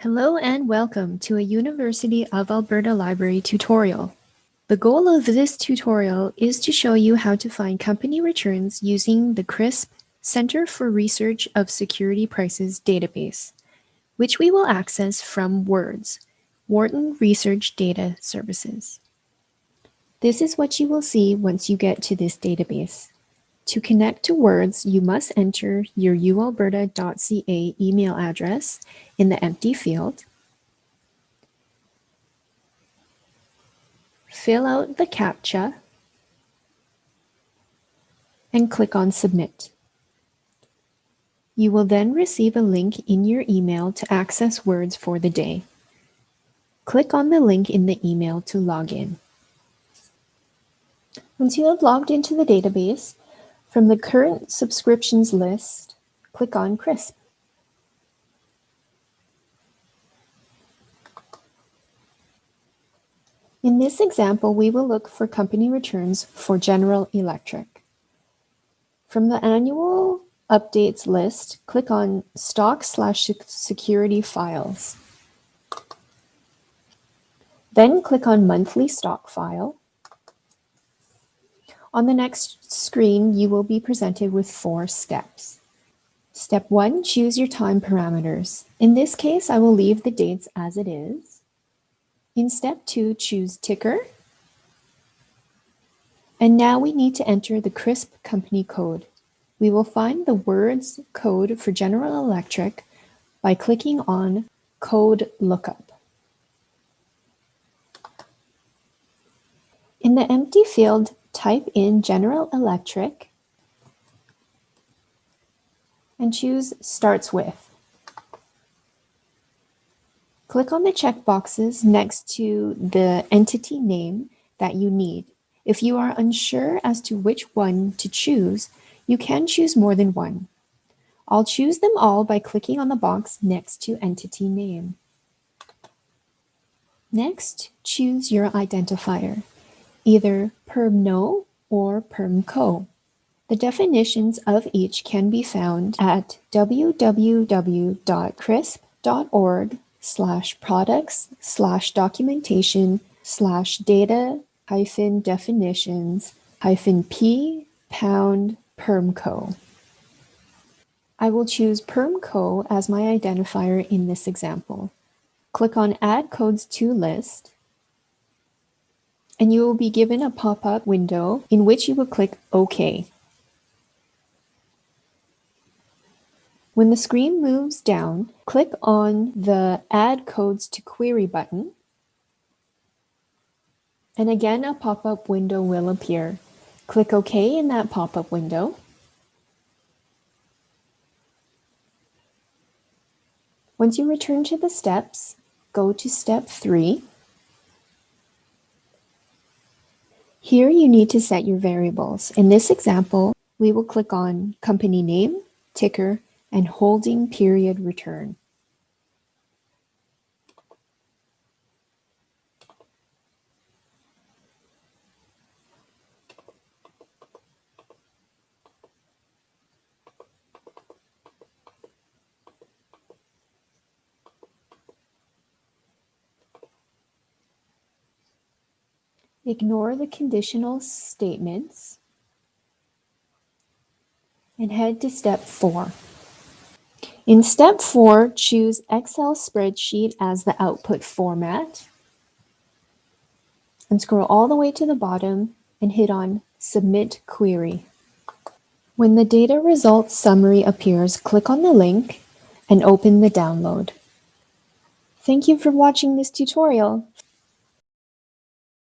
Hello and welcome to a University of Alberta Library tutorial. The goal of this tutorial is to show you how to find company returns using the CRSP Center for Research of Security Prices database, which we will access from WRDS, Wharton Research Data Services. This is what you will see once you get to this database. To connect to WRDS, you must enter your ualberta.ca email address in the empty field. Fill out the CAPTCHA and click on Submit. You will then receive a link in your email to access WRDS for the day. Click on the link in the email to log in. Once you have logged into the database, from the current subscriptions list, click on CRSP. In this example, we will look for company returns for General Electric. From the annual updates list, click on Stock/Security Files. Then click on Monthly Stock File. On the next screen, you will be presented with 4 steps. Step 1, choose your time parameters. In this case, I will leave the dates as it is. In step 2, choose ticker. And now we need to enter the CRSP company code. We will find the WRDS code for General Electric by clicking on Code Lookup. In the empty field, type in General Electric and choose Starts With. Click on the checkboxes next to the entity name that you need. If you are unsure as to which one to choose, you can choose more than one. I'll choose them all by clicking on the box next to entity name. Next, choose your identifier, either PermNo or PermCo. The definitions of each can be found at www.crisp.org/products/documentations/data-definitions-p#PermCo. I will choose PermCo as my identifier in this example. Click on Add Codes to List, and you will be given a pop-up window in which you will click OK. When the screen moves down, click on the Add Codes to Query button, and again a pop-up window will appear. Click OK in that pop-up window. Once you return to the steps, go to step 3. Here you need to set your variables. In this example, we will click on Company Name, Ticker, and Holding Period Return. Ignore the conditional statements and head to step 4. In step 4, choose Excel spreadsheet as the output format and scroll all the way to the bottom and hit on Submit Query. When the data results summary appears, click on the link and open the download. Thank you for watching this tutorial.